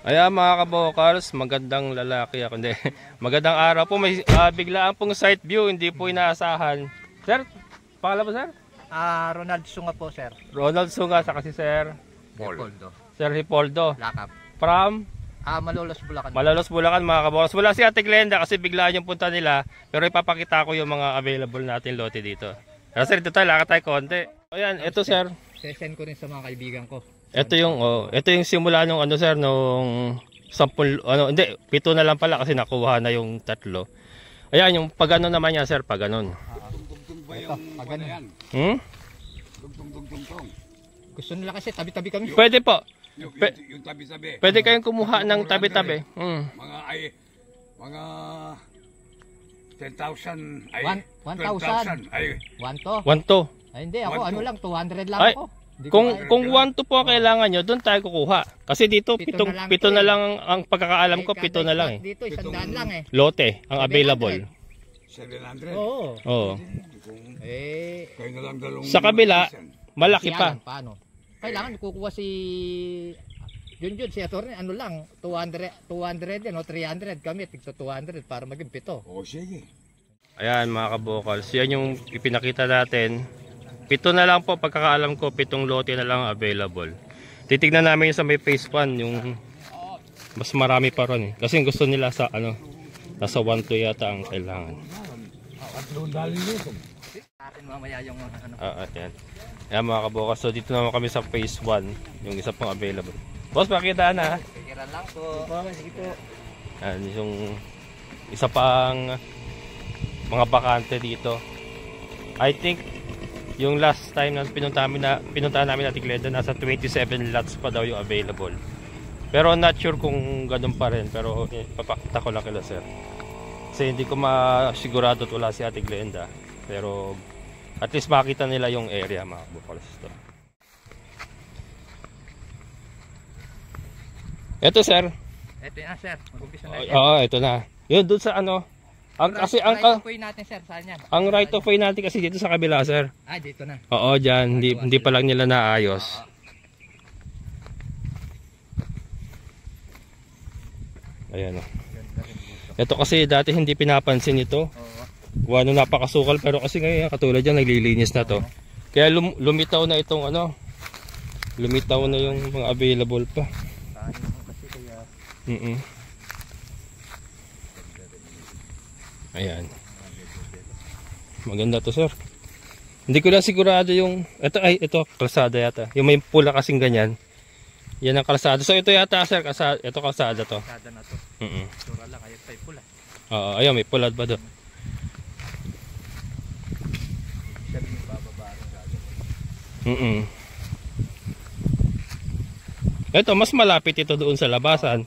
Ayan mga kabokals, magandang lalaki ako. Hindi, magandang araw po. May biglaan pong site view, hindi po inaasahan. Sir, pangalan po sir? Ronald Sunga po, sir. Ronald Sunga, saka si Sir Hipoldo. Sir Hipoldo. Lakap. From? Malolos, Bulacan. Malolos, Bulacan mga kabokals. Wala si Ate Glenda kasi biglaan yung punta nila. Pero ipapakita ko yung mga available natin lote dito. Pero sir, dito tayo, lakad tayo konti. Ayan, ito sir. Sesend ko rin sa mga kaibigan ko. Ito yung simula nung ano sir, nung 10, hindi, 7 na lang pala kasi nakuha na yung 3. Ayan, yung pag ano naman yan sir, pag ganon. Ito, pag ganon. Gusto nila kasi tabi-tabi kami. Pwede po. Yung tabi-tabi. Pwede kayong kumuha ng tabi-tabi. Mga 10,000 ay 1,000 ay 1 1 Ay hindi, ako ano lang, 200 lang ay, ako. Kung 1 to po kailangan nyo, doon tayo kukuha. Kasi dito, 7 na lang ang pagkakaalam ko, 7 na lang eh. Dito, 100 lang eh. Lote, ang available. 700. Oo. Kayo na lang sa kabila, malaki pa. Paano? Kailangan kukuha si Junjun, si attorney, ano lang, 200 din o 300 kami, tigto 200 para maging 7. O sige. Ayan mga kabokals, yan yung ipinakita natin. 7 na lang po, pagkakaalam ko, 7 lote na lang available. Titignan namin yung sa may phase 1, yung mas marami pa ron eh. Kasi gusto nila sa nasa 1 to yata ang kailangan. Atin mamaya yung ano. Ayan. Ayan mga kabokals, so dito naman kami sa phase 1, yung isa pang available. Boss, pakita na. Pikiran lang po. Sige po. Ayan, yung isa pang mga bakante dito. I think yung last time na pinuntahan namin na Glenda, nasa 27 lots pa daw yung available. Pero not sure kung ganun pa rin, pero papakita ko lang kila sir. Kasi hindi ko masigurado at wala si Ate Glenda. Pero at least makita nila yung area mga kabokals. Ito sir. Ito na sir, mag-umpisa na yan. Oo, ito na. Yun doon sa kasi right of way natin sir, saan yan? Ang right of way natin kasi dito sa kabila sir. Dito na. Oo, dyan. Hindi pa lang nila naayos. Ayan o. Ito kasi dati hindi pinapansin ito. Kung ano napakasukal, pero kasi ngayon katulad yan, naglilinis na to. Kaya lumitaw na itong lumitaw na yung mga available pa. Ayan. Maganda to sir. Hindi ko lang sigurado yung ito kalsada yata. Yung may pula kasing ganyan. Yan ang kalsada. So ito yata sir, ito kalsada to. Kalsada na to. Sura lang ayun pa yung pula. Oo, ayun may pula ba doon? Ito mas malapit ito doon sa labasan.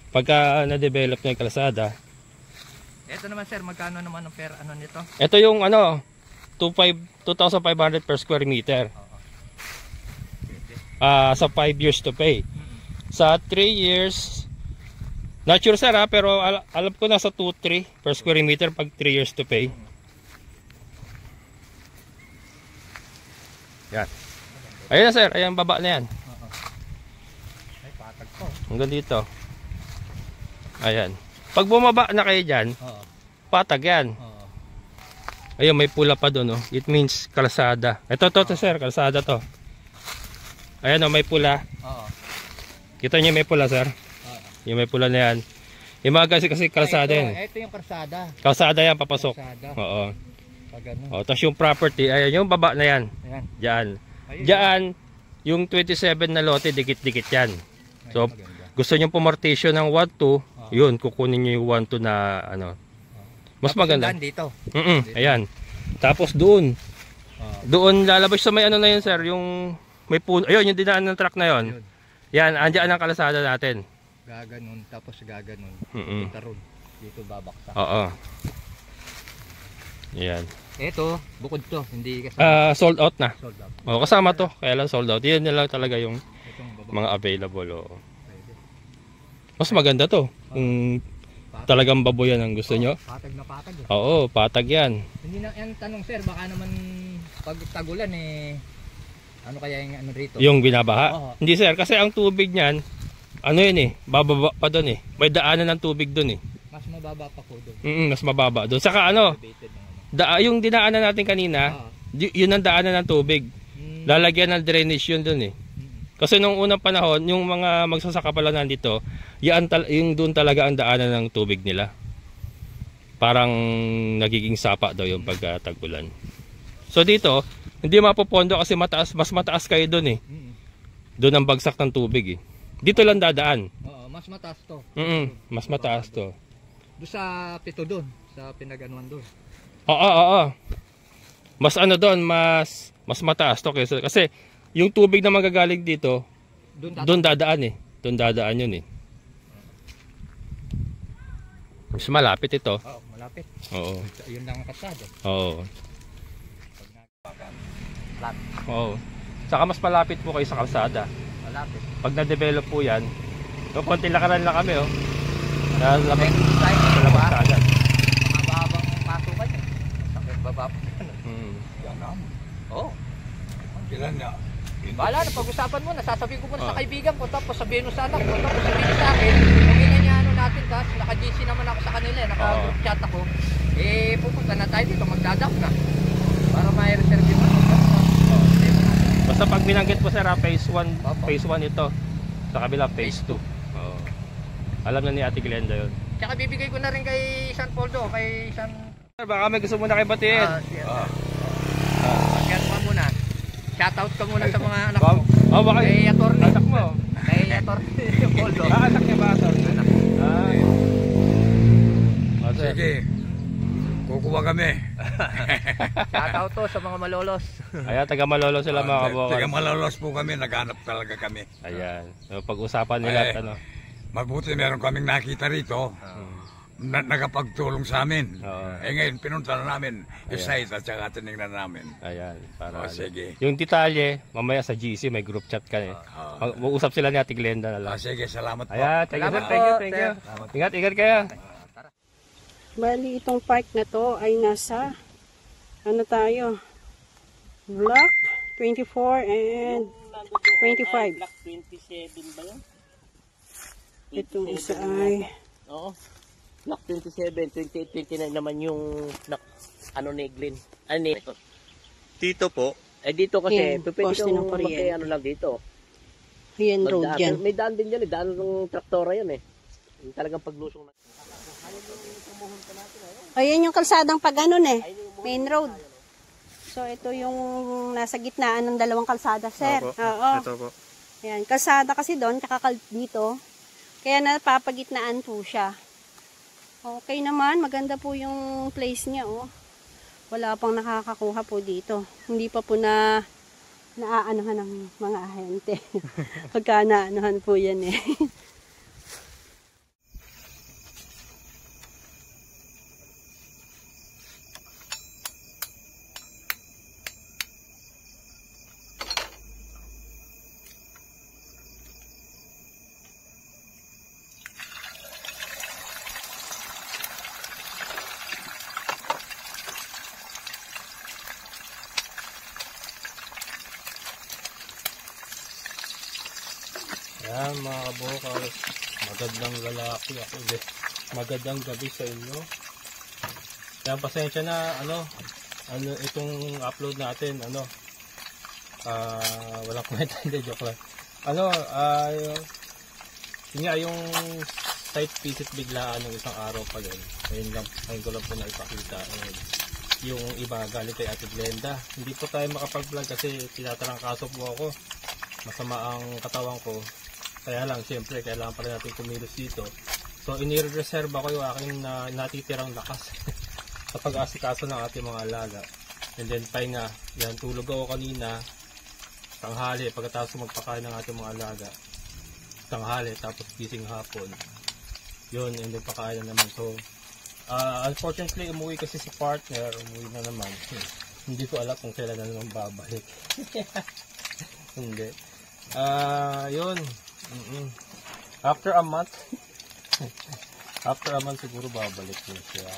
Pagka na-develop na yung kalsada. Ito naman sir, magkano naman ang per nito? Ito yung 2,500 per square meter. Sa 5 years to pay. Sa 3 years, not sure sir pero alam ko nasa 2-3 per square meter pag 3 years to pay. Yan. Ayun na sir, ayan baba na yan. Ay patag po. Hanggang dito. Ayan. Pag bumaba na kayo dyan, patag yan. Ayun, may pula pa doon. It means kalsada. Ito sir, kalsada to. Ayan may pula. Kita nyo may pula sir? Yung may pula na yan. Yung mga kasi kalsada yan. Ito yung kalsada. Kalsada yan, papasok. Oo. Tapos yung property, ayan yung baba na yan. Diyan. Diyan, yung 27 na lote, dikit-dikit yan. So, gusto nyo pumortation ng 1-2, yun, kukunin nyo yung 1-2 na mas maganda. Dito. Ayan. Tapos doon lalabas sa may na yun sir, yung may puno. Ayun, yung dinaan ng truck na yun. Yan, andyan ang kalsada natin. Gaganon, tapos gaganon. Punta ron. Dito babaksa. Oo. Ayan. Ito, bukod to, hindi kasama. Sold out na. Sold out. Kasama to, kaya lang sold out. Yan na lang talaga yung mga available. Mas maganda to. Kung talagang baboyan ang gusto nyo. Patag na patag. Oo, patag yan. Hindi na yan tanong sir, baka naman pag tagulan ano kaya yung rito? Yung binabaha? Hindi sir, kasi ang tubig niyan ano yun eh, bababa pa doon eh. May daanan ng tubig doon eh. Mas mababa pa po doon. Mas mababa doon. Saka ano, Elevated na ano. yung dinaanan natin kanina, yun ang daanan ng tubig. Lalagyan ng drainage yun doon eh. Kasi nung unang panahon, yung mga magsasaka pala nandito, yung doon talaga ang daanan ng tubig nila. Parang nagiging sapa daw yung pagtag-ulan. So dito, hindi mapupondo kasi mas mataas kayo doon eh. Doon ang bagsak ng tubig eh. Dito lang dadaan. Oo, mas mataas to. Mas mataas to. Doon sa pito doon, sa pinaganuan doon. Oo. Mas ano doon, mas mataas to kasi yung tubig na magagaling dito, doon dadaan eh. Doon dadaan yun eh. Mas malapit ito. Oo, malapit. Oo. Yun lang ang kalsada. Oo. Flat. Oo. Saka mas malapit po kayo sa kalsada. Malapit. Pag na-develop po yan, so konti lakaran lang kami oh. Lalabas ka agad. Mababang matukan yun. Sakit baba po. Yan na. Oo. Kailan niya? Bahala na, pag-usapan mo na, sasabihin ko muna sa kaibigan ko, tapos sabihin mo sa anak ko, tapos sabihin sa akin, kung ilan niya ano natin, tapos naka-GC naman ako sa kanila, naka-group chat ako, pupunta na tayo dito, magdadap na. Para may-reserve mo. Basta pag binanggit po sir, phase 1 ito. Sa kabila, phase 2. Oo. Alam na ni Ate Glenda yun. Tsaka bibigay ko na rin kay San Poldo, kay San... Baka may gusto muna kayo batiin. Pagkat pa muna. Shoutout ka muna sa mga anak mo. Baka kay attorney. anak mo. Kay attorney Poldo. Anak niya ba attorney? Sige. Kukuha kami. Shoutout to sa mga malolos. Ayan, taga Malolo sila mga kabukas. Taga Malolos po kami, naghanap talaga kami. Ayan. So, pag-usapan nila at ano. Mabuti meron kaming nakita rito. Nakapagtulong sa amin. Ngayon pinunta na namin site at saka tinignan namin. Ayan, para sige. Yung detalye, mamaya sa GC may group chat ka eh. Mag-uusap sila ni Ate Glenda na lang. Sige, salamat po. Ayan, thank you. Ingat kayo. Bali, itong park na to ay nasa, ano tayo, block 24 and 25. Block 27 ba yun? Itong isa ay, Oo. Block 27, 28, 29 naman yung ano ni Glenn. Ano ni? Dito po? Dito kasi, Yan, pwede poste ng kang kuryente. ano lang dito. yan road Magdaan. yan. May daan din yan, daan ng traktora yan eh. Yung talagang paglusong na. Ayan yung kalsadang pag ano main road. So ito yung nasa gitnaan ng dalawang kalsada, sir. Oo. Ito po. Ayan, kalsada kasi doon, tsaka dito. Kaya napapagitnaan po siya. Okay naman, maganda po yung place niya, oh. Wala pang nakakakuha po dito. Hindi pa po naaanuhan ng mga ahente. Pagka naanuhan po yan eh. Ayan mga kabukas, magandang lalaki ako ulit. Magandang gabi sa inyo. Ayan, pasensya na ano itong upload natin walang kwenta, hindi, joke lang. Yun nga yung site visit biglaan ng isang araw pa din. Ngayon ko lang po na ipakita. Yung iba galit kay Ate Glenda. Hindi po tayo makapag-vlog kasi tinatarangkaso po ako. Masama ang katawan ko. Kaya lang, siyempre, kailangan pa rin natin kumilos dito. So, inireserve ako yung aking natitirang lakas sa pag-asikaso ng ating mga alaga. And then, pahinga. Yan, tulog ako kanina. Tanghali, pagkatapos magpakain ng ating mga alaga. Tanghali, tapos gising hapon. Yun, and then pakain na naman. So, unfortunately, umuwi kasi si partner. Umuwi na naman. Hindi ko alam kung kailan na naman babalik. Hindi. Yun. After a month siguro babalik din siya.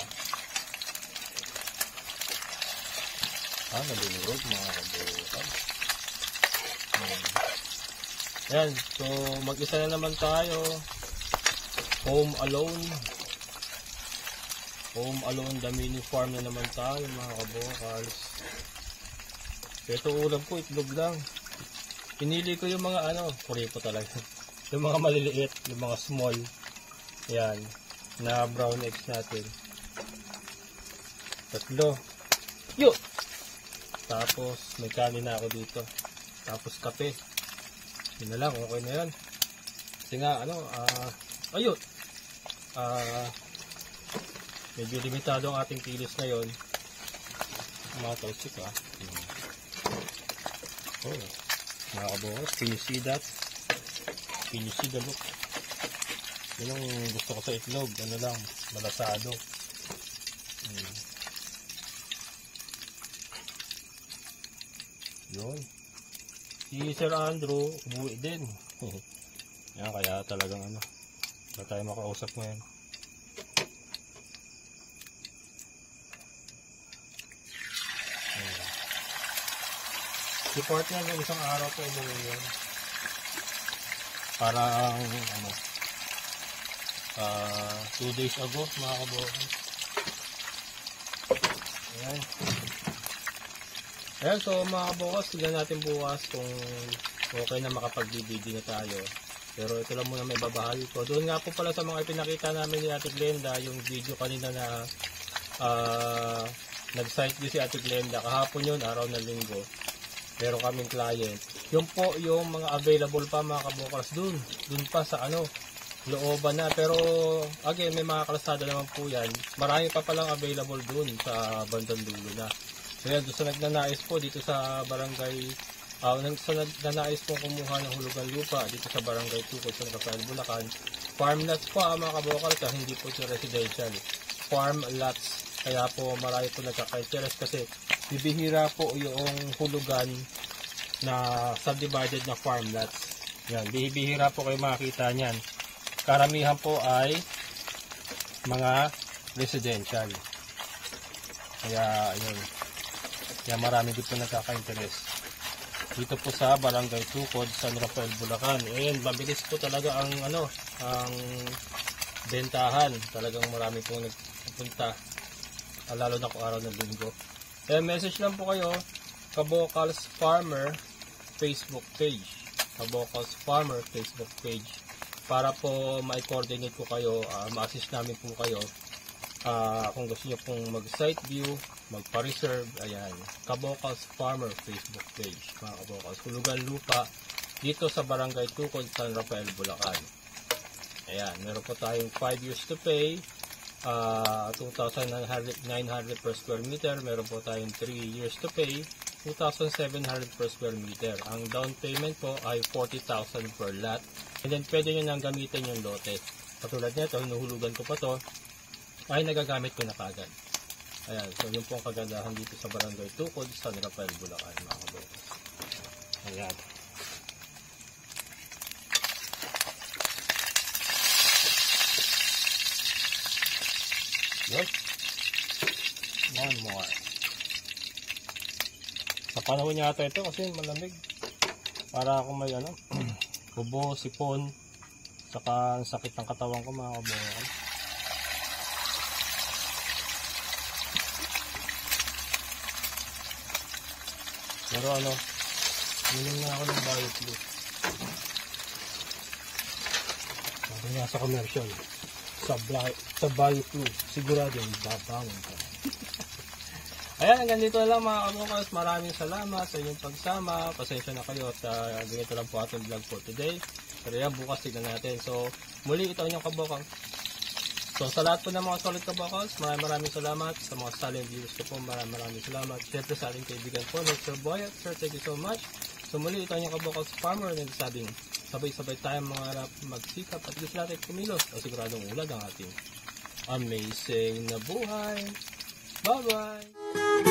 Nalunod mga kabukan. Ayan, so mag-isa na naman tayo. Home alone. Home alone, the mini farm na naman tayo mga kabokals. Ito ulam ko, itlog lang. Pinili ko yung mga kuripo talaga. Yung mga maliliit, yung mga small. Ayan, na brown eggs natin. 3. Yo! Tapos may kanin na ako dito. Tapos kape. Yun na lang, okay na yan. Kasi nga, ayun. Medyo limitado ang ating kilos ngayon. Mga talsik Oh, mga kabokals, can you see that? Can you see the look? Yun ang gusto ko sa itlog. Ano lang, malasado. Yun. Si Sir Andrew, umuwi din. Yan, kaya talagang wala tayo makausap ngayon. Si partner yung isang araw po umuwi yun. Parang 2 days ago, mga kabokals. Ayan. Ayan, so mga kabokals, tignan natin bukas kung okay na makapag-DVD na tayo. Pero ito lang muna may babahagi ko. Doon nga po pala sa mga ipinakita namin ni Ate Glenda, yung video kanina na nag-site view si Ate Glenda. Kahapon yun, araw na linggo. Pero kaming client. Yung po yung mga available pa mga kabokals doon. Doon pa sa looban na. Pero again, may mga kalsada naman po yan. Marami pa palang available doon sa bandang dulo na. So yan, doon sa nagnanais po dito sa barangay, sa nagnanais po kumuha ng hulugan lupa dito sa barangay Tukod, San Rafael, Bulacan. Farm lots po mga kabokals, hindi po ito residential. Farm lots. Kaya po marami po nagkaka-interest kasi bibihira po yung hulugan na subdivided na farm lots. Yan, bibihira po kayo makita niyan. Karamihan po ay mga residential. Kaya yun. Kaya marami dito nagkaka-interest. Dito po sa Barangay Tukod, San Rafael, Bulacan. And mabilis po talaga ang bentahan. Talagang marami pong nagpupunta. Lalo na kung araw ng linggo. Kaya message lang po kayo, Kabokals Farmer Facebook page. Kabokals Farmer Facebook page. Para po ma-coordinate ko kayo, ma-assist namin po kayo. Kung gusto nyo pong mag-site view, magpa-reserve, ayan. Kabokals Farmer Facebook page. Mga kabokals, hulugan lupa dito sa Barangay Tukod, San Rafael, Bulacan. Ayan, meron po tayong 5 years to pay. 2,900 per square meter. Meron po tayong 3 years to pay, 2,700 per square meter. Ang down payment po ay 40,000 per lot. And then pwede nyo nang gamitin yung lote. Katulad nito, hinuhulugan ko pa to, ay nagagamit ko na kagad. Ayan, so yun po ang kagandahan dito sa Barangay Tukod, San Rafael, Bulacan, mga kabokals. Ayan. Yes. One more. Sa panahon yata ito kasi malamig. Para ako may kubo, sipon, saka sakit ng katawan ko mga kabokals. Pero minom na ako ng BioFlu. Sabi nga sa commercial. Sa BioFlu, sigurado yung babangon ka. Ayan, hanggang dito lang mga kabokals. Maraming salamat sa inyong pagsama. Pasensya na kayo at ganito lang po ating vlog for today. Pero yan, bukas tignan natin. So, muli ito inyong kabokals. So, sa lahat po ng mga solid kabokals, maraming salamat. Sa mga silent viewers ko po, maraming salamat. Siyempre sa ating kaibigan po, Sir Boyet. Sir, thank you so much. So, muli ito inyong kabokals farmer na nagsabing, sabay-sabay tayong mga magsikap at gusto natin kumilos o siguradong ulag ang ating amazing na buhay. Bye-bye!